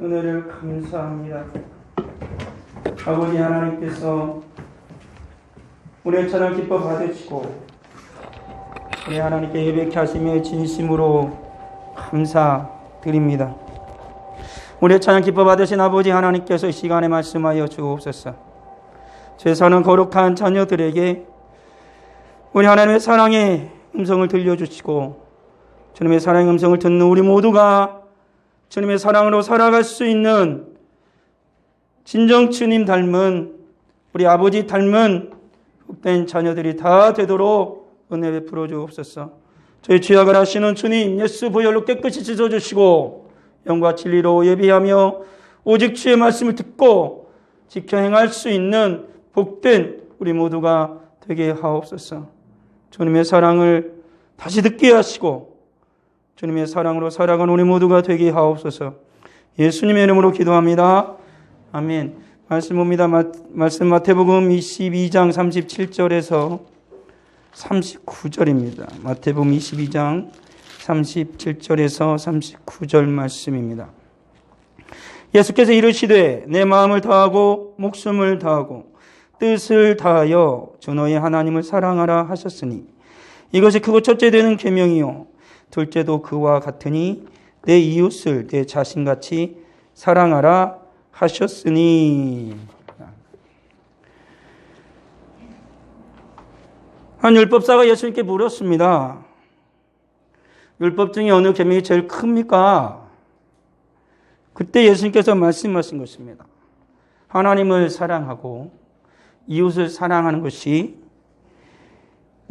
은혜를 감사합니다. 아버지 하나님께서 우리의 찬양 기뻐 받으시고 우리 하나님께 예배케 하시며 진심으로 감사드립니다. 우리의 찬양 기뻐 받으신 아버지 하나님께서 이 시간에 말씀하여 주옵소서. 죄사는 거룩한 자녀들에게 우리 하나님의 사랑의 음성을 들려주시고 주님의 사랑의 음성을 듣는 우리 모두가 주님의 사랑으로 살아갈 수 있는 진정 주님 닮은 우리 아버지 닮은 복된 자녀들이 다 되도록 은혜 베풀어 주옵소서. 저희 죄악을 하시는 주님 예수 보혈로 깨끗이 씻어주시고 영과 진리로 예비하며 오직 주의 말씀을 듣고 지켜 행할 수 있는 복된 우리 모두가 되게 하옵소서. 주님의 사랑을 다시 듣게 하시고 주님의 사랑으로 살아가는 우리 모두가 되게 하옵소서. 예수님의 이름으로 기도합니다. 아멘. 말씀 봅니다. 말씀 마태복음 22장 37절에서 39절입니다. 마태복음 22장 37절에서 39절 말씀입니다. 예수께서 이르시되 내 마음을 다하고 목숨을 다하고 뜻을 다하여 주 너의 하나님을 사랑하라 하셨으니 이것이 크고 첫째 되는 계명이요 둘째도 그와 같으니 내 이웃을 내 자신같이 사랑하라 하셨으니. 한 율법사가 예수님께 물었습니다. 율법 중에 어느 계명이 제일 큽니까? 그때 예수님께서 말씀하신 것입니다. 하나님을 사랑하고 이웃을 사랑하는 것이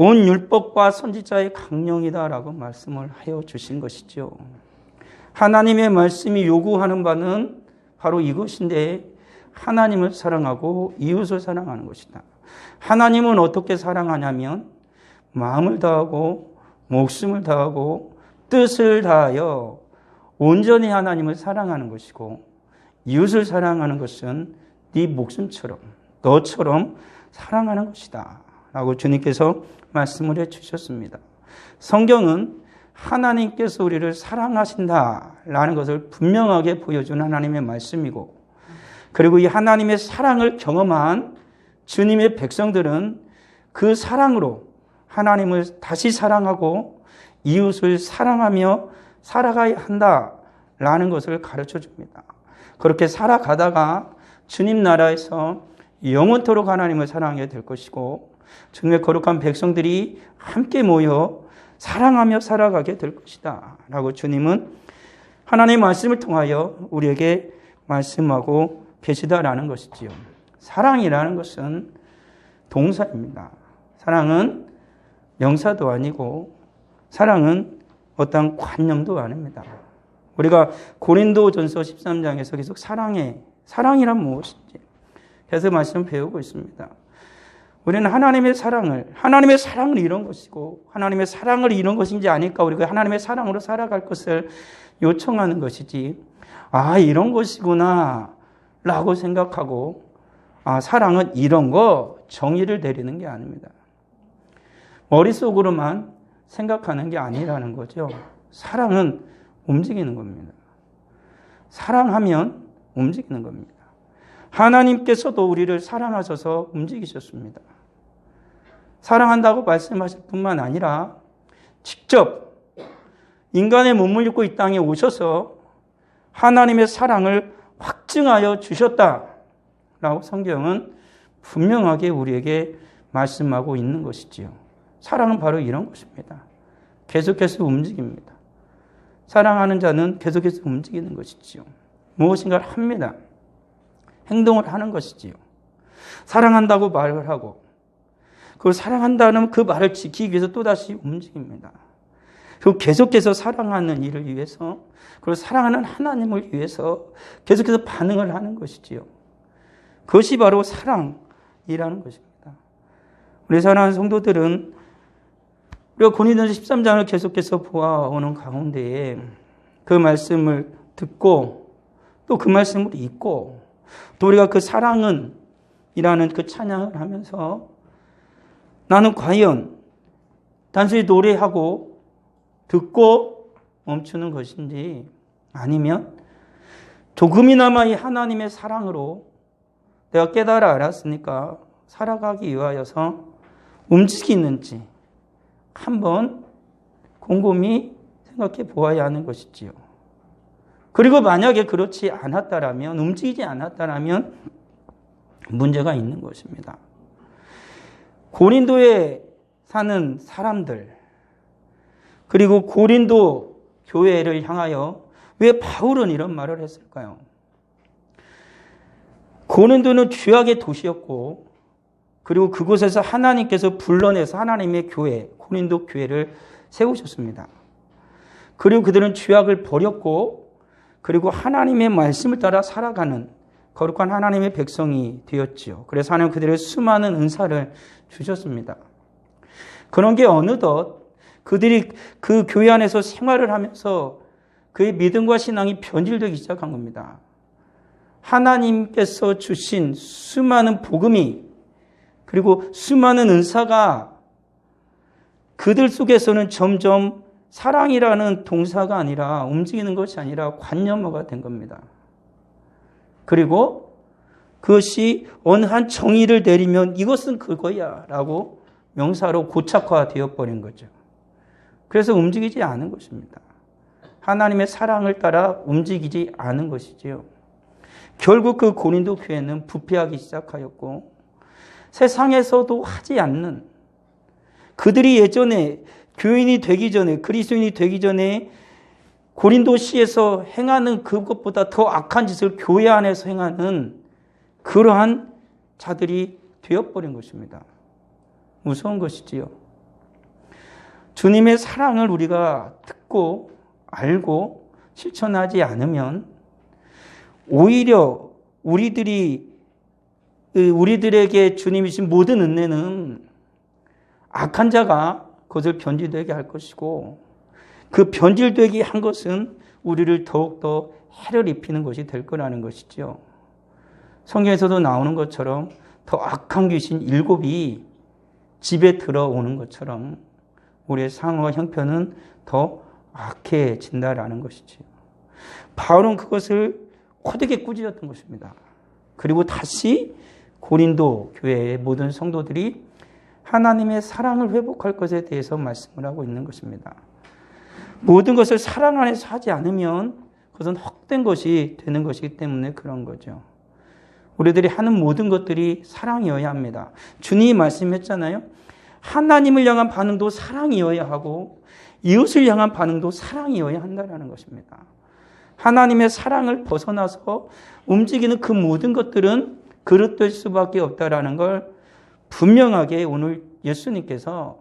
온 율법과 선지자의 강령이다라고 말씀을 하여 주신 것이죠. 하나님의 말씀이 요구하는 바는 바로 이것인데 하나님을 사랑하고 이웃을 사랑하는 것이다. 하나님은 어떻게 사랑하냐면 마음을 다하고 목숨을 다하고 뜻을 다하여 온전히 하나님을 사랑하는 것이고 이웃을 사랑하는 것은 네 목숨처럼 너처럼 사랑하는 것이다 라고 주님께서 말씀을 해주셨습니다. 성경은 하나님께서 우리를 사랑하신다라는 것을 분명하게 보여준 하나님의 말씀이고 그리고 이 하나님의 사랑을 경험한 주님의 백성들은 그 사랑으로 하나님을 다시 사랑하고 이웃을 사랑하며 살아가야 한다라는 것을 가르쳐 줍니다. 그렇게 살아가다가 주님 나라에서 영원토록 하나님을 사랑하게 될 것이고 주님의 거룩한 백성들이 함께 모여 사랑하며 살아가게 될 것이다 라고 주님은 하나님의 말씀을 통하여 우리에게 말씀하고 계시다라는 것이지요. 사랑이라는 것은 동사입니다. 사랑은 명사도 아니고 사랑은 어떤 관념도 아닙니다. 우리가 고린도전서 13장에서 계속 사랑이란 무엇인지 계속 말씀을 배우고 있습니다. 우리는 하나님의 사랑을 이런 것이고 하나님의 사랑을 이런 것인지 아니까 우리가 하나님의 사랑으로 살아갈 것을 요청하는 것이지 이런 것이구나 라고 생각하고 사랑은 이런 거 정의를 내리는 게 아닙니다. 머릿속으로만 생각하는 게 아니라는 거죠. 사랑은 움직이는 겁니다. 사랑하면 움직이는 겁니다. 하나님께서도 우리를 사랑하셔서 움직이셨습니다. 사랑한다고 말씀하실 뿐만 아니라 직접 인간의 몸을 입고 이 땅에 오셔서 하나님의 사랑을 확증하여 주셨다라고 성경은 분명하게 우리에게 말씀하고 있는 것이지요. 사랑은 바로 이런 것입니다. 계속해서 움직입니다. 사랑하는 자는 계속해서 움직이는 것이지요. 무엇인가를 합니다. 행동을 하는 것이지요. 사랑한다고 말을 하고 그 사랑한다는 그 말을 지키기 위해서 또다시 움직입니다. 그리고 계속해서 사랑하는 일을 위해서 그리고 사랑하는 하나님을 위해서 계속해서 반응을 하는 것이지요. 그것이 바로 사랑이라는 것입니다. 우리 사랑하는 성도들은 우리가 고린도전서 13장을 계속해서 보아오는 가운데에 그 말씀을 듣고 또 그 말씀을 읽고 또 우리가 그 사랑은 이라는 그 찬양을 하면서 나는 과연 단순히 노래하고 듣고 멈추는 것인지 아니면 조금이나마 이 하나님의 사랑으로 내가 깨달아 알았으니까 살아가기 위하여서 움직이는지 한번 곰곰이 생각해 보아야 하는 것이지요. 그리고 만약에 그렇지 않았다라면, 움직이지 않았다라면 문제가 있는 것입니다. 고린도에 사는 사람들, 그리고 고린도 교회를 향하여 왜 바울은 이런 말을 했을까요? 고린도는 죄악의 도시였고, 그리고 그곳에서 하나님께서 불러내서 하나님의 교회, 고린도 교회를 세우셨습니다. 그리고 그들은 죄악을 버렸고, 그리고 하나님의 말씀을 따라 살아가는 거룩한 하나님의 백성이 되었지요. 그래서 하나님 그들의 수많은 은사를 주셨습니다. 그런 게 어느덧 그들이 그 교회 안에서 생활을 하면서 그의 믿음과 신앙이 변질되기 시작한 겁니다. 하나님께서 주신 수많은 복음이, 그리고 수많은 은사가 그들 속에서는 점점 사랑이라는 동사가 아니라, 움직이는 것이 아니라 관념어가 된 겁니다. 그리고 그것이 어느 한 정의를 내리면 이것은 그거야 라고 명사로 고착화되어 버린 거죠. 그래서 움직이지 않은 것입니다. 하나님의 사랑을 따라 움직이지 않은 것이지요. 결국 그 고린도 교회는 부패하기 시작하였고, 세상에서도 하지 않는, 그들이 예전에 교인이 되기 전에, 그리스도인이 되기 전에 고린도시에서 행하는 그것보다 더 악한 짓을 교회 안에서 행하는 그러한 자들이 되어버린 것입니다. 무서운 것이지요. 주님의 사랑을 우리가 듣고 알고 실천하지 않으면 오히려 우리들에게 주님이 주신 모든 은혜는 악한 자가 그것을 변질되게 할 것이고, 그 변질되게 한 것은 우리를 더욱더 해를 입히는 것이 될 거라는 것이죠. 성경에서도 나오는 것처럼 더 악한 귀신 7이 집에 들어오는 것처럼 우리의 상황과 형편은 더 악해진다라는 것이죠. 바울은 그것을 호되게 꾸짖었던 것입니다. 그리고 다시 고린도 교회의 모든 성도들이 하나님의 사랑을 회복할 것에 대해서 말씀을 하고 있는 것입니다. 모든 것을 사랑 안에서 하지 않으면 그것은 헛된 것이 되는 것이기 때문에 그런 거죠. 우리들이 하는 모든 것들이 사랑이어야 합니다. 주님이 말씀했잖아요. 하나님을 향한 반응도 사랑이어야 하고 이웃을 향한 반응도 사랑이어야 한다는 것입니다. 하나님의 사랑을 벗어나서 움직이는 그 모든 것들은 그릇될 수밖에 없다라는 걸 분명하게 오늘 예수님께서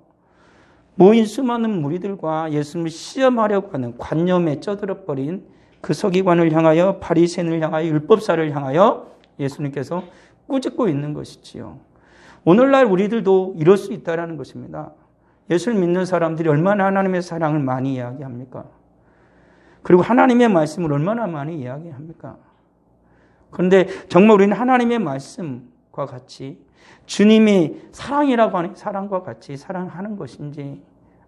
모인 수많은 무리들과 예수님을 시험하려고 하는 관념에 쩌들어버린 그 서기관을 향하여, 바리새인을 향하여, 율법사를 향하여 예수님께서 꾸짖고 있는 것이지요. 오늘날 우리들도 이럴 수 있다는 것입니다. 예수를 믿는 사람들이 얼마나 하나님의 사랑을 많이 이야기합니까? 그리고 하나님의 말씀을 얼마나 많이 이야기합니까? 그런데 정말 우리는 하나님의 말씀과 같이 주님이 사랑이라고 하는 사랑과 같이 사랑하는 것인지,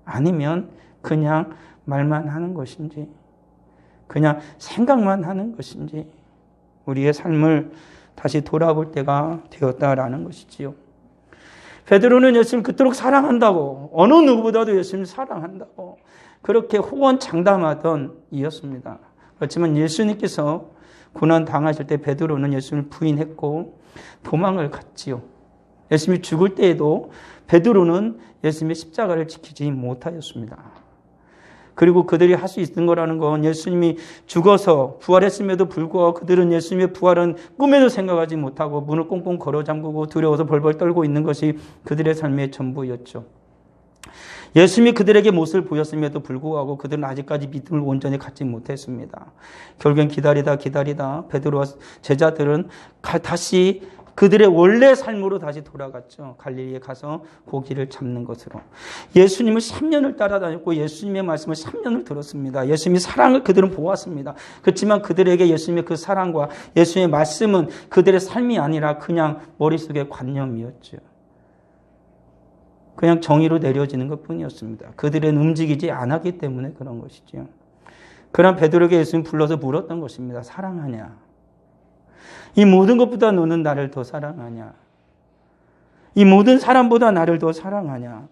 아니면 그냥 말만 하는 것인지, 그냥 생각만 하는 것인지 우리의 삶을 다시 돌아볼 때가 되었다라는 것이지요. 베드로는 예수님을 그토록 사랑한다고, 어느 누구보다도 예수님을 사랑한다고 그렇게 호언장담하던 이였습니다. 그렇지만 예수님께서 고난 당하실 때 베드로는 예수님을 부인했고 도망을 갔지요. 예수님이 죽을 때에도 베드로는 예수님의 십자가를 지키지 못하였습니다. 그리고 그들이 할 수 있는 거라는 건, 예수님이 죽어서 부활했음에도 불구하고 그들은 예수님의 부활은 꿈에도 생각하지 못하고 문을 꽁꽁 걸어 잠그고 두려워서 벌벌 떨고 있는 것이 그들의 삶의 전부였죠. 예수님이 그들에게 모습을 보였음에도 불구하고 그들은 아직까지 믿음을 온전히 갖지 못했습니다. 결국엔 기다리다 베드로와 제자들은 다시 그들의 원래 삶으로 다시 돌아갔죠. 갈릴리에 가서 고기를 잡는 것으로. 예수님을 3년을 따라다녔고 예수님의 말씀을 3년을 들었습니다. 예수님의 사랑을 그들은 보았습니다. 그렇지만 그들에게 예수님의 그 사랑과 예수님의 말씀은 그들의 삶이 아니라 그냥 머릿속의 관념이었죠. 그냥 정의로 내려지는 것뿐이었습니다. 그들은 움직이지 않았기 때문에 그런 것이죠. 그런 베드로에게 예수님 불러서 물었던 것입니다. 사랑하냐? 이 모든 것보다 너는 나를 더 사랑하냐? 이 모든 사람보다 나를 더 사랑하냐?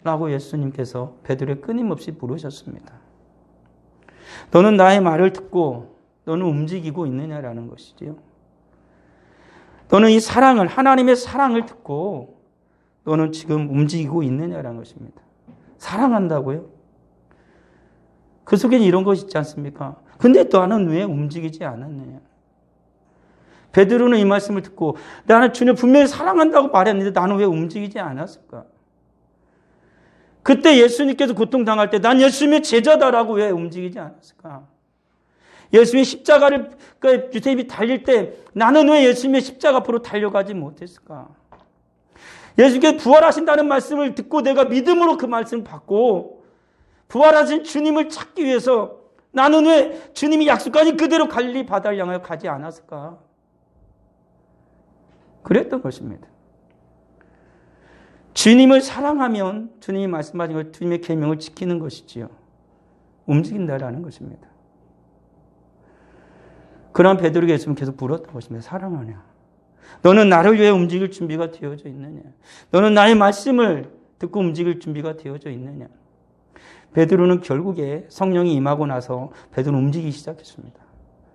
라고 예수님께서 베드로에게 끊임없이 물으셨습니다. 너는 나의 말을 듣고 너는 움직이고 있느냐라는 것이지요. 너는 이 사랑을, 하나님의 사랑을 듣고 너는 지금 움직이고 있느냐라는 것입니다. 사랑한다고요? 그 속에는 이런 것이 있지 않습니까? 근데 너는 왜 움직이지 않았느냐? 베드로는 이 말씀을 듣고 나는 주님 분명히 사랑한다고 말했는데 나는 왜 움직이지 않았을까? 그때 예수님께서 고통당할 때 난 예수님의 제자다라고 왜 움직이지 않았을까? 예수님의 십자가를 유대인이 달릴 때 나는 왜 예수님의 십자가 앞으로 달려가지 못했을까? 예수님께서 부활하신다는 말씀을 듣고 내가 믿음으로 그 말씀을 받고 부활하신 주님을 찾기 위해서 나는 왜 주님이 약속하신 그대로 갈릴리 바다를 향하여 가지 않았을까? 그랬던 것입니다. 주님을 사랑하면 주님이 말씀하신 것, 주님의 계명을 지키는 것이지요. 움직인다라는 것입니다. 그런 베드로에게 예수님은 계속 물었던 것입니다. 사랑하냐? 너는 나를 위해 움직일 준비가 되어져 있느냐? 너는 나의 말씀을 듣고 움직일 준비가 되어져 있느냐? 베드로는 결국에 성령이 임하고 나서 베드로는 움직이기 시작했습니다.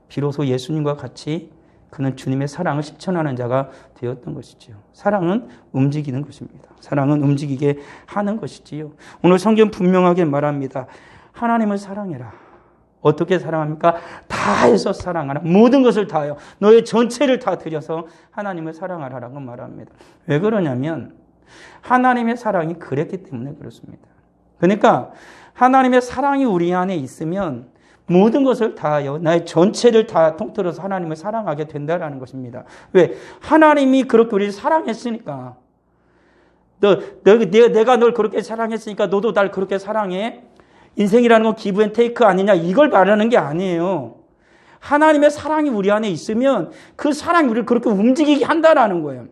비로소 예수님과 같이 그는 주님의 사랑을 실천하는 자가 되었던 것이지요. 사랑은 움직이는 것입니다. 사랑은 움직이게 하는 것이지요. 오늘 성경 분명하게 말합니다. 하나님을 사랑해라. 어떻게 사랑합니까? 다해서 사랑하라. 모든 것을 다하여 너의 전체를 다 들여서 하나님을 사랑하라라고 말합니다. 왜 그러냐면 하나님의 사랑이 그랬기 때문에 그렇습니다. 그러니까 하나님의 사랑이 우리 안에 있으면 모든 것을 다하여 나의 전체를 다 통틀어서 하나님을 사랑하게 된다는 것입니다. 왜? 하나님이 그렇게 우리를 사랑했으니까. 내가 널 그렇게 사랑했으니까 너도 날 그렇게 사랑해. 인생이라는 건 기브 앤 테이크 아니냐 이걸 말하는 게 아니에요. 하나님의 사랑이 우리 안에 있으면 그 사랑이 우리를 그렇게 움직이게 한다라는 거예요.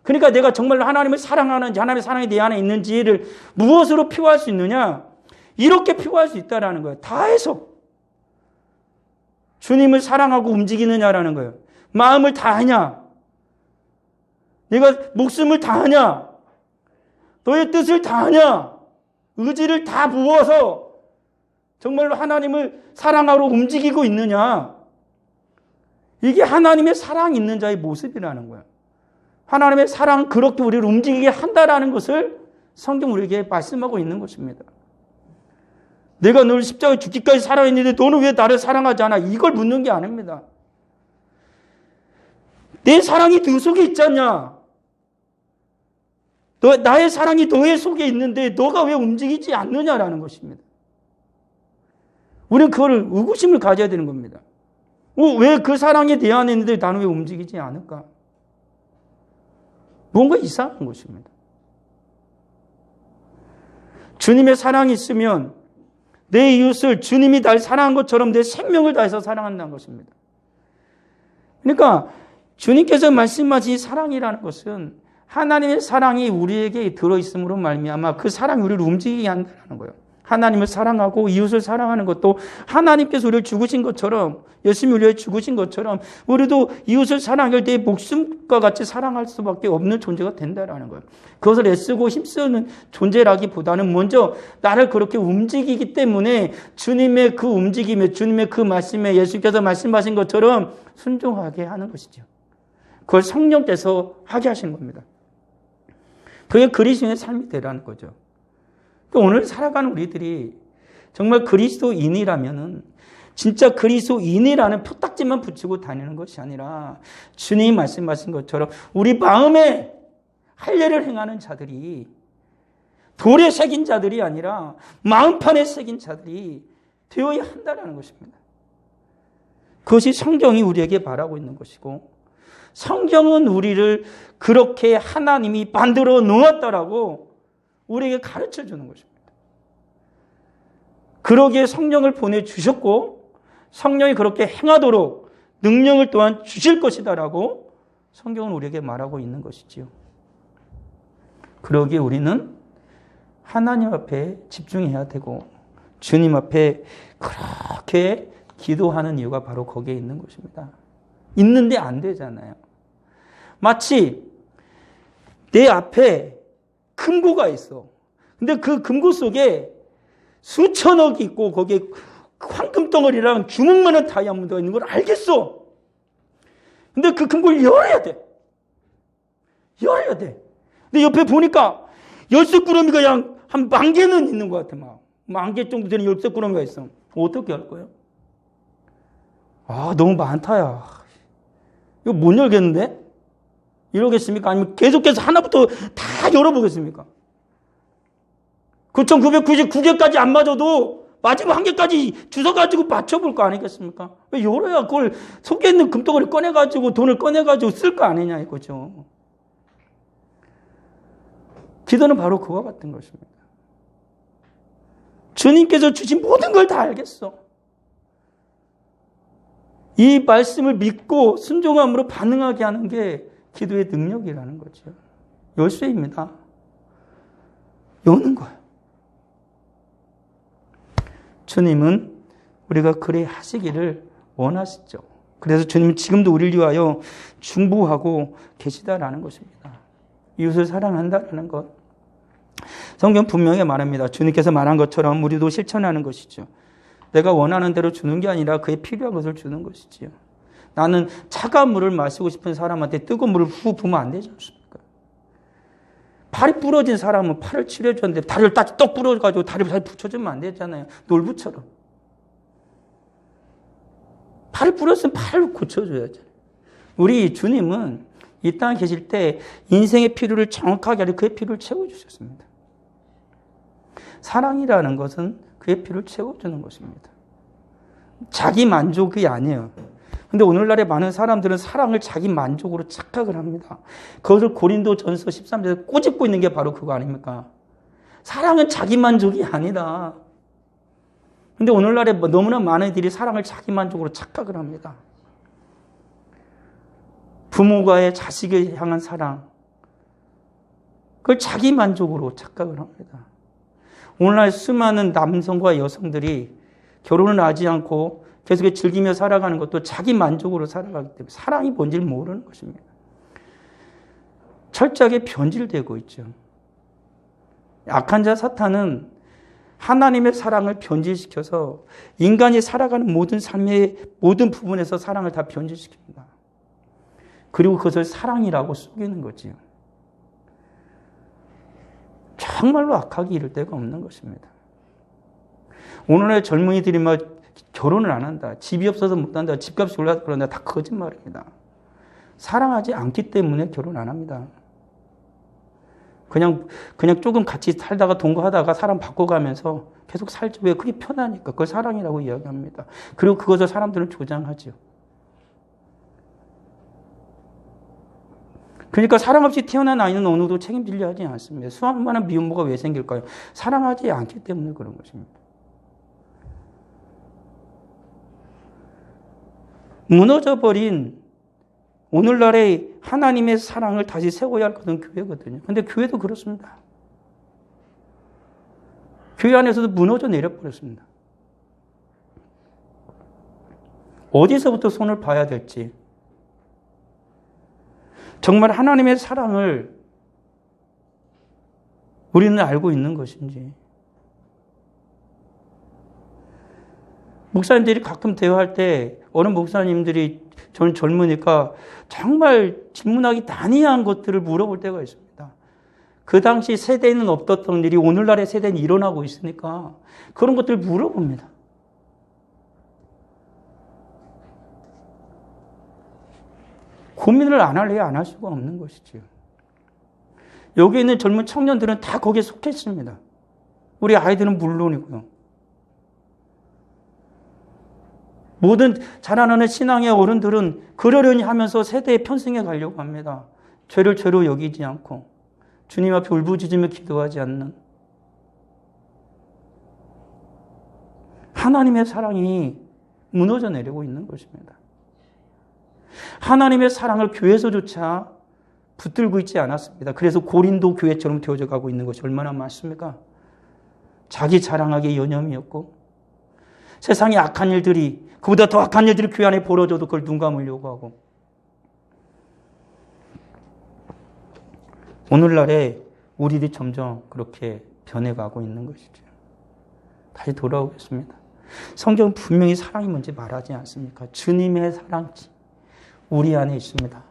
그러니까 내가 정말로 하나님을 사랑하는지 하나님의 사랑이 내 안에 있는지를 무엇으로 표현할 수 있느냐? 이렇게 표현할 수 있다라는 거예요. 다해서. 주님을 사랑하고 움직이느냐라는 거예요. 마음을 다하냐? 내가 목숨을 다하냐? 너의 뜻을 다하냐? 의지를 다 부어서 정말로 하나님을 사랑하러 움직이고 있느냐? 이게 하나님의 사랑이 있는 자의 모습이라는 거예요. 하나님의 사랑은 그렇게 우리를 움직이게 한다라는 것을 성경 우리에게 말씀하고 있는 것입니다. 내가 너를 십자가에 죽기까지 사랑했는데 너는 왜 나를 사랑하지 않아? 이걸 묻는 게 아닙니다. 내 사랑이 너 속에 있지 않냐? 나의 사랑이 너의 속에 있는데 너가 왜 움직이지 않느냐라는 것입니다. 우리는 그걸 의구심을 가져야 되는 겁니다. 왜 그 사랑이 내 안에 있는데 나는 왜 움직이지 않을까? 뭔가 이상한 것입니다. 주님의 사랑이 있으면 내 이웃을 주님이 날 사랑한 것처럼 내 생명을 다해서 사랑한다는 것입니다. 그러니까 주님께서 말씀하신 사랑이라는 것은 하나님의 사랑이 우리에게 들어있음으로 말미암아 그 사랑이 우리를 움직이게 한다는 거예요. 하나님을 사랑하고 이웃을 사랑하는 것도 하나님께서 우리를 죽으신 것처럼 예수님이 우리를 죽으신 것처럼 우리도 이웃을 사랑할 때 목숨과 같이 사랑할 수밖에 없는 존재가 된다는 거예요. 그것을 애쓰고 힘쓰는 존재라기보다는 먼저 나를 그렇게 움직이기 때문에 주님의 그 움직임에 주님의 그 말씀에 예수님께서 말씀하신 것처럼 순종하게 하는 것이죠. 그걸 성령께서 하게 하신 겁니다. 그게 그리스도인의 삶이 되라는 거죠. 오늘 살아가는 우리들이 정말 그리스도인이라면은 진짜 그리스도인이라는 표딱지만 붙이고 다니는 것이 아니라 주님이 말씀하신 것처럼 우리 마음에 할례를 행하는 자들이 돌에 새긴 자들이 아니라 마음판에 새긴 자들이 되어야 한다는 것입니다. 그것이 성경이 우리에게 바라고 있는 것이고 성경은 우리를 그렇게 하나님이 만들어 놓았다라고 우리에게 가르쳐 주는 것입니다. 그러기에 성령을 보내주셨고 성령이 그렇게 행하도록 능력을 또한 주실 것이다라고 성경은 우리에게 말하고 있는 것이지요. 그러기에 우리는 하나님 앞에 집중해야 되고 주님 앞에 그렇게 기도하는 이유가 바로 거기에 있는 것입니다. 있는데 안 되잖아요. 마치 내 앞에 금고가 있어. 근데 그 금고 속에 수천억이 있고 거기에 황금 덩어리랑 주먹만한 다이아몬드가 있는 걸 알겠어. 근데 그 금고를 열어야 돼. 열어야 돼. 근데 옆에 보니까 열쇠꾸러미가 양 한 10,000개는 있는 것 같아. 막 10,000개 정도 되는 열쇠꾸러미가 있어. 어떻게 할 거예요? 아, 너무 많다, 야. 이거 못 열겠는데? 이러겠습니까? 아니면 계속해서 하나부터 다 열어보겠습니까? 9,999개까지 안 맞아도 마지막 1개까지 주워가지고 맞춰볼 거 아니겠습니까? 왜 열어야 그걸 속에 있는 금덩어리 꺼내가지고 돈을 꺼내가지고 쓸 거 아니냐 이거죠. 기도는 바로 그와 같은 것입니다. 주님께서 주신 모든 걸 다 알겠어. 이 말씀을 믿고 순종함으로 반응하게 하는 게 기도의 능력이라는 거죠. 열쇠입니다. 여는 거예요. 주님은 우리가 그래 하시기를 원하시죠. 그래서 주님은 지금도 우리를 위하여 중보하고 계시다라는 것입니다. 이웃을 사랑한다라는 것. 성경 분명히 말합니다. 주님께서 말한 것처럼 우리도 실천하는 것이죠. 내가 원하는 대로 주는 게 아니라 그에 필요한 것을 주는 것이지요. 나는 차가운 물을 마시고 싶은 사람한테 뜨거운 물을 후 부으면 안 되지 않습니까? 팔이 부러진 사람은 팔을 치료해줬는데 다리를 딱 떡 부러져가지고 다리를 잘 붙여주면 안 되잖아요. 놀부처럼. 팔이 부러졌으면 팔을 고쳐줘야죠. 우리 주님은 이 땅에 계실 때 인생의 필요를 정확하게 하려 그의 필요를 채워주셨습니다. 사랑이라는 것은 그의 필요를 채워주는 것입니다. 자기 만족이 아니에요. 근데 오늘날의 많은 사람들은 사랑을 자기 만족으로 착각을 합니다. 그것을 고린도전서 13절에 꼬집고 있는 게 바로 그거 아닙니까? 사랑은 자기 만족이 아니다. 근데 오늘날에 너무나 많은 이들이 사랑을 자기 만족으로 착각을 합니다. 부모가의 자식을 향한 사랑, 그걸 자기 만족으로 착각을 합니다. 오늘날 수많은 남성과 여성들이 결혼을 하지 않고 계속 즐기며 살아가는 것도 자기 만족으로 살아가기 때문에 사랑이 뭔지를 모르는 것입니다. 철저하게 변질되고 있죠. 악한 자 사탄은 하나님의 사랑을 변질시켜서 인간이 살아가는 모든 삶의 모든 부분에서 사랑을 다 변질시킵니다. 그리고 그것을 사랑이라고 속이는 거지요. 정말로 악하기 이를 데가 없는 것입니다. 오늘의 젊은이들이 막 결혼을 안 한다. 집이 없어서 못 한다. 집값이 올라서 그런다. 다 거짓말입니다. 사랑하지 않기 때문에 결혼 안 합니다. 그냥 조금 같이 살다가 동거하다가 사람 바꿔가면서 계속 살죠. 왜? 그게 편하니까. 그걸 사랑이라고 이야기합니다. 그리고 그것을 사람들은 조장하죠. 그러니까 사랑 없이 태어난 아이는 어느 정도 책임지려 하지 않습니다. 수많은 미혼모가 왜 생길까요? 사랑하지 않기 때문에 그런 것입니다. 무너져버린 오늘날의 하나님의 사랑을 다시 세워야 할 것은 교회거든요. 그런데 교회도 그렇습니다. 교회 안에서도 무너져 내려버렸습니다. 어디서부터 손을 봐야 될지, 정말 하나님의 사랑을 우리는 알고 있는 것인지. 목사님들이 가끔 대화할 때 어느 목사님들이 저는 젊으니까 정말 질문하기 난이한 것들을 물어볼 때가 있습니다. 그 당시 세대에는 없었던 일이 오늘날의 세대는 일어나고 있으니까 그런 것들을 물어봅니다. 고민을 안 할래야 안 할 수가 없는 것이지요. 여기 있는 젊은 청년들은 다 거기에 속했습니다. 우리 아이들은 물론이고요. 모든 자라나는 신앙의 어른들은 그러려니 하면서 세대에 편승해 가려고 합니다. 죄를 죄로 여기지 않고 주님 앞에 울부짖으며 기도하지 않는 하나님의 사랑이 무너져 내리고 있는 것입니다. 하나님의 사랑을 교회에서조차 붙들고 있지 않았습니다. 그래서 고린도 교회처럼 되어져 가고 있는 것이 얼마나 많습니까? 자기 자랑하기에 여념이었고 세상의 악한 일들이 그보다 더 악한 일들이 교회 안에 벌어져도 그걸 눈 감으려고 하고 오늘날에 우리들이 점점 그렇게 변해가고 있는 것이죠. 다시 돌아오겠습니다. 성경은 분명히 사랑이 뭔지 말하지 않습니까? 주님의 사랑이 우리 안에 있습니다.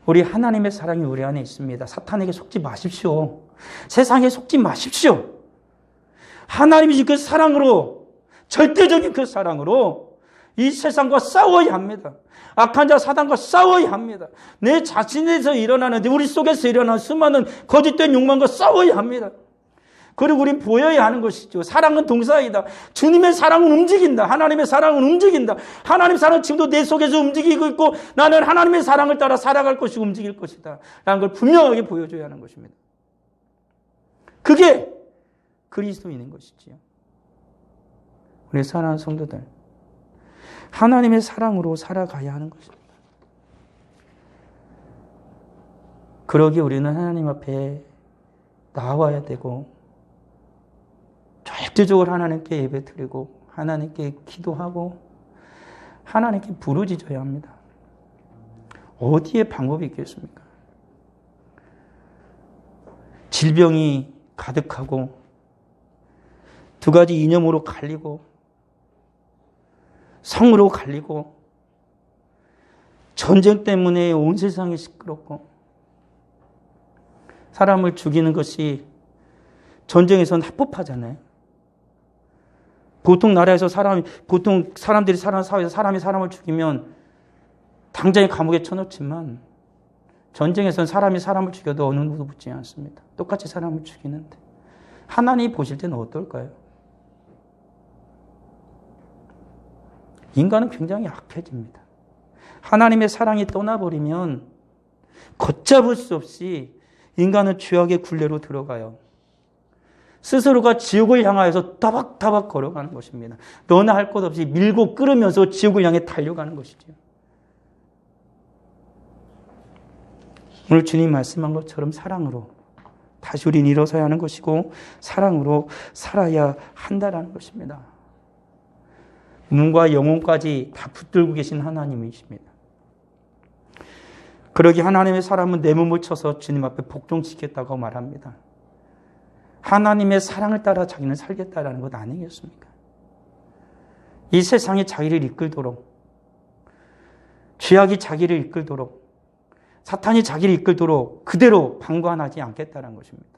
우리 하나님의 사랑이 우리 안에 있습니다. 사탄에게 속지 마십시오. 세상에 속지 마십시오. 하나님이 주신 그 사랑으로, 절대적인 그 사랑으로 이 세상과 싸워야 합니다. 악한 자 사단과 싸워야 합니다. 내 자신에서 일어나는, 우리 속에서 일어나는 수많은 거짓된 욕망과 싸워야 합니다. 그리고 우린 보여야 하는 것이죠. 사랑은 동사이다. 주님의 사랑은 움직인다. 하나님의 사랑은 움직인다. 하나님의 사랑은 지금도 내 속에서 움직이고 있고 나는 하나님의 사랑을 따라 살아갈 것이고 움직일 것이다. 라는 걸 분명하게 보여줘야 하는 것입니다. 그게 그리스도인인 것이지요. 우리 사랑하는 성도들, 하나님의 사랑으로 살아가야 하는 것입니다. 그러기에 우리는 하나님 앞에 나와야 되고 절대적으로 하나님께 예배드리고 하나님께 기도하고 하나님께 부르짖어야 합니다. 어디에 방법이 있겠습니까? 질병이 가득하고 두 가지 이념으로 갈리고 성으로 갈리고 전쟁 때문에 온 세상이 시끄럽고 사람을 죽이는 것이 전쟁에서는 합법하잖아요. 보통 나라에서 보통 사람들이 사는 사회에서 사람이 사람을 죽이면 당장에 감옥에 쳐넣지만 전쟁에서는 사람이 사람을 죽여도 어느 누구도 묻지 않습니다. 똑같이 사람을 죽이는데 하나님이 보실 때는 어떨까요? 인간은 굉장히 악해집니다. 하나님의 사랑이 떠나버리면 걷잡을 수 없이 인간은 죄악의 굴레로 들어가요. 스스로가 지옥을 향하여서 따박따박 걸어가는 것입니다. 너나 할 것 없이 밀고 끌으면서 지옥을 향해 달려가는 것이죠. 오늘 주님 말씀한 것처럼 사랑으로 다시 우린 일어서야 하는 것이고 사랑으로 살아야 한다는 것입니다. 눈과 영혼까지 다 붙들고 계신 하나님이십니다. 그러기 하나님의 사람은 내 몸을 쳐서 주님 앞에 복종시켰다고 말합니다. 하나님의 사랑을 따라 자기는 살겠다라는 것 아니겠습니까? 이 세상이 자기를 이끌도록, 죄악이 자기를 이끌도록, 사탄이 자기를 이끌도록 그대로 방관하지 않겠다는 것입니다.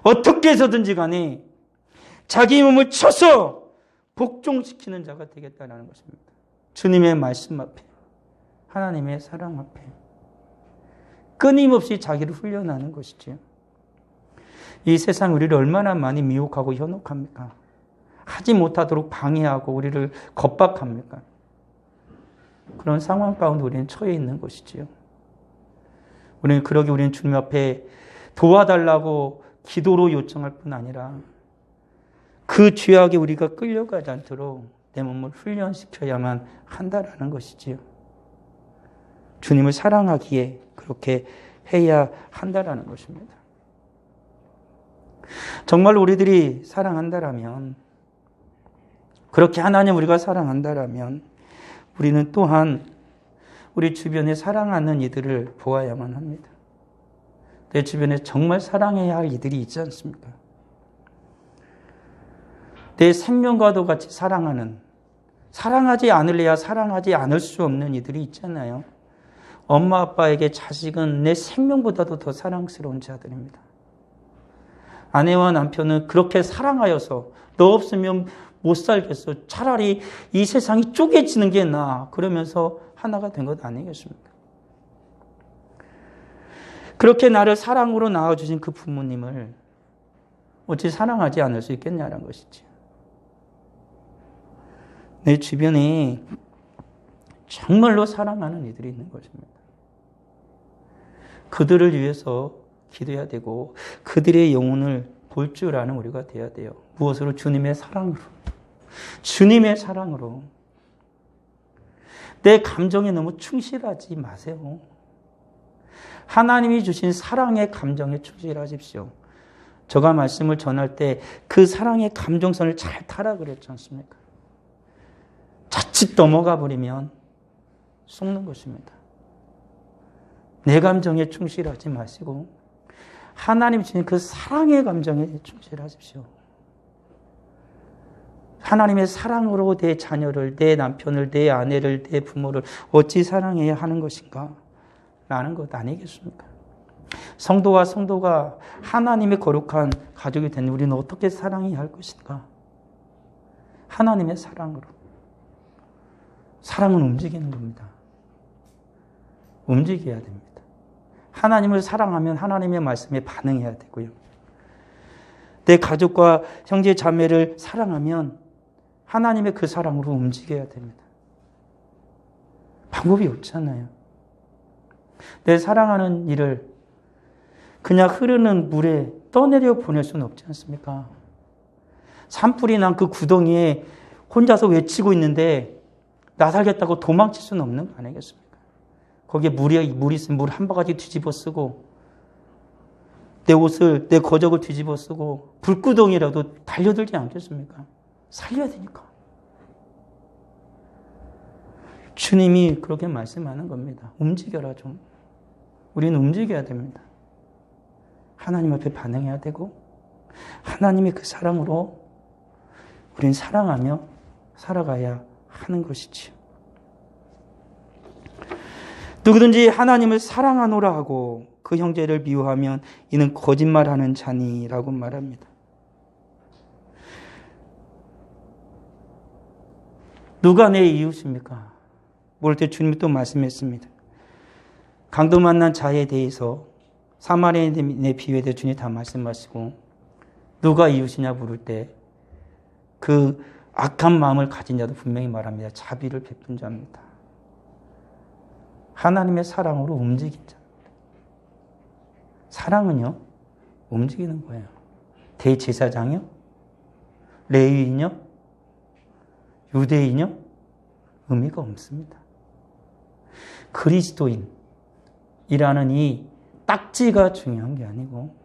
어떻게 해서든지 간에 자기 몸을 쳐서 복종시키는 자가 되겠다는 것입니다. 주님의 말씀 앞에, 하나님의 사랑 앞에 끊임없이 자기를 훈련하는 것이지요. 이 세상 우리를 얼마나 많이 미혹하고 현혹합니까? 하지 못하도록 방해하고 우리를 겁박합니까? 그런 상황 가운데 우리는 처해 있는 것이지요. 우리는 주님 앞에 도와달라고 기도로 요청할 뿐 아니라 그 죄악에 우리가 끌려가지 않도록 내 몸을 훈련시켜야만 한다라는 것이지요. 주님을 사랑하기에 그렇게 해야 한다라는 것입니다. 정말 우리들이 사랑한다라면, 그렇게 하나님 우리가 사랑한다라면 우리는 또한 우리 주변에 사랑하는 이들을 보아야만 합니다. 내 주변에 정말 사랑해야 할 이들이 있지 않습니까? 내 생명과도 같이 사랑하지 않을래야 사랑하지 않을 수 없는 이들이 있잖아요. 엄마 아빠에게 자식은 내 생명보다도 더 사랑스러운 자들입니다. 아내와 남편은 그렇게 사랑하여서 너 없으면 못 살겠어. 차라리 이 세상이 쪼개지는 게 나아. 그러면서 하나가 된 것 아니겠습니까? 그렇게 나를 사랑으로 낳아주신 그 부모님을 어찌 사랑하지 않을 수 있겠냐는 것이지. 내 주변에 정말로 사랑하는 이들이 있는 것입니다. 그들을 위해서 기도해야 되고 그들의 영혼을 볼 줄 아는 우리가 되어야 돼요. 무엇으로? 주님의 사랑으로. 주님의 사랑으로. 내 감정에 너무 충실하지 마세요. 하나님이 주신 사랑의 감정에 충실하십시오. 저가 말씀을 전할 때 그 사랑의 감정선을 잘 타라 그랬지 않습니까? 자칫 넘어가 버리면 속는 것입니다. 내 감정에 충실하지 마시고 하나님 주신 그 사랑의 감정에 충실하십시오. 하나님의 사랑으로 내 자녀를, 내 남편을, 내 아내를, 내 부모를 어찌 사랑해야 하는 것인가? 라는 것 아니겠습니까? 성도와 성도가 하나님의 거룩한 가족이 된 우리는 어떻게 사랑해야 할 것인가? 하나님의 사랑으로. 사랑은 움직이는 겁니다. 움직여야 됩니다. 하나님을 사랑하면 하나님의 말씀에 반응해야 되고요. 내 가족과 형제 자매를 사랑하면 하나님의 그 사랑으로 움직여야 됩니다. 방법이 없잖아요. 내 사랑하는 일을 그냥 흐르는 물에 떠내려 보낼 수는 없지 않습니까? 산불이 난 그 구덩이에 혼자서 외치고 있는데 나 살겠다고 도망칠 수는 없는 거 아니겠습니까? 거기에 물이 있으면 물 한 바가지 뒤집어 쓰고 내 옷을, 내 거적을 뒤집어 쓰고 불구덩이라도 달려들지 않겠습니까? 살려야 되니까. 주님이 그렇게 말씀하는 겁니다. 움직여라 좀. 우리는 움직여야 됩니다. 하나님 앞에 반응해야 되고 하나님의 그 사랑으로 우리는 사랑하며 살아가야 하는 것이지요. 누구든지 하나님을 사랑하노라 하고 그 형제를 미워하면 이는 거짓말하는 자니라고 말합니다. 누가 내 이웃입니까? 모를 때 주님이 또 말씀했습니다. 강도 만난 자에 대해서 사마리아인의 비유에 대해 주님이 다 말씀하시고 누가 이웃이냐 물을 때 그 악한 마음을 가진 자도 분명히 말합니다. 자비를 베푼 자입니다. 하나님의 사랑으로 움직인 자입니다. 사랑은요, 움직이는 거예요. 대제사장이요? 레위인이요? 유대인이요? 의미가 없습니다. 그리스도인이라는 이 딱지가 중요한 게 아니고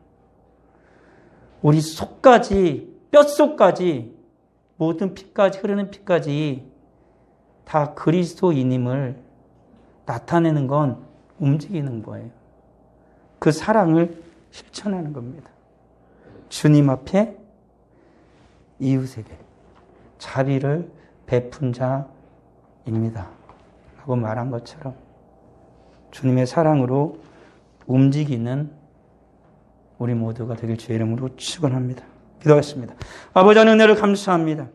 우리 속까지, 뼛속까지 모든 피까지, 흐르는 피까지 다 그리스도인임을 나타내는 건 움직이는 거예요. 그 사랑을 실천하는 겁니다. 주님 앞에 이웃에게 자비를 베푼 자입니다. 라고 말한 것처럼 주님의 사랑으로 움직이는 우리 모두가 되길 주의 이름으로 축원합니다. 기도하겠습니다. 아버지 하나님 은혜를 감사합니다.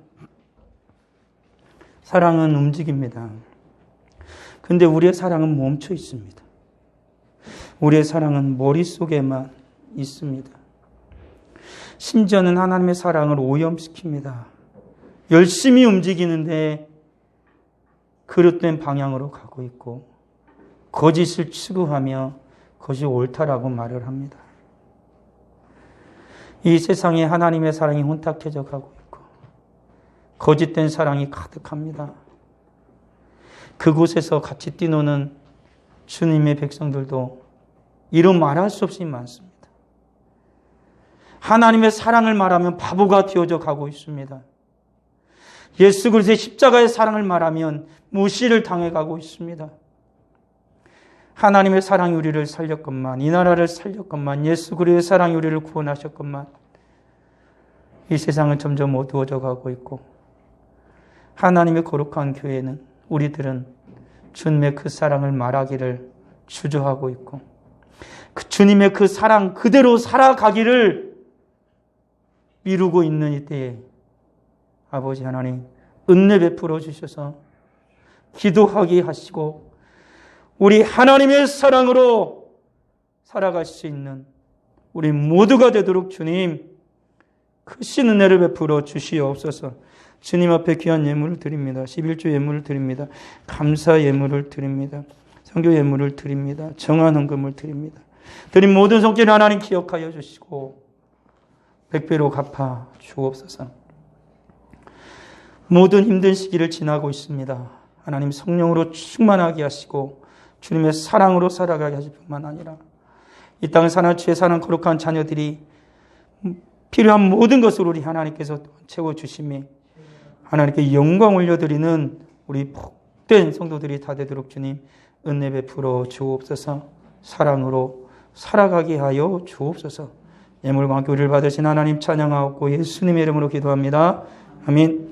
사랑은 움직입니다. 근데 우리의 사랑은 멈춰 있습니다. 우리의 사랑은 머릿속에만 있습니다. 심지어는 하나님의 사랑을 오염시킵니다. 열심히 움직이는데 그릇된 방향으로 가고 있고 거짓을 추구하며 그것이 옳다라고 말을 합니다. 이 세상에 하나님의 사랑이 혼탁해져 가고 있고 거짓된 사랑이 가득합니다. 그곳에서 같이 뛰노는 주님의 백성들도 이루 말할 수 없이 많습니다. 하나님의 사랑을 말하면 바보가 되어져 가고 있습니다. 예수 그리스도의 십자가의 사랑을 말하면 무시를 당해가고 있습니다. 하나님의 사랑이 우리를 살렸건만, 이 나라를 살렸건만, 예수 그리스도의 사랑이 우리를 구원하셨건만 이 세상은 점점 어두워져 가고 있고 하나님의 거룩한 교회는 우리들은 주님의 그 사랑을 말하기를 주저하고 있고 그 주님의 그 사랑 그대로 살아가기를 미루고 있는 이때에 아버지 하나님 은혜 베풀어 주셔서 기도하게 하시고 우리 하나님의 사랑으로 살아갈 수 있는 우리 모두가 되도록 주님 크신 은혜를 베풀어 주시옵소서. 주님 앞에 귀한 예물을 드립니다. 11조 예물을 드립니다. 감사 예물을 드립니다. 선교 예물을 드립니다. 정한 헌금을 드립니다. 드린 모든 손길을 하나님 기억하여 주시고 100배로 갚아 주옵소서. 모든 힘든 시기를 지나고 있습니다. 하나님 성령으로 충만하게 하시고 주님의 사랑으로 살아가게 하실 뿐만 아니라 이 땅을 사는 주의 사는 거룩한 자녀들이 필요한 모든 것을 우리 하나님께서 채워주심에 하나님께 영광 올려드리는 우리 복된 성도들이 다 되도록 주님 은혜 베풀어 주옵소서. 사랑으로 살아가게 하여 주옵소서. 예물과 교리를 받으신 하나님 찬양하옵고 예수님의 이름으로 기도합니다. 아멘.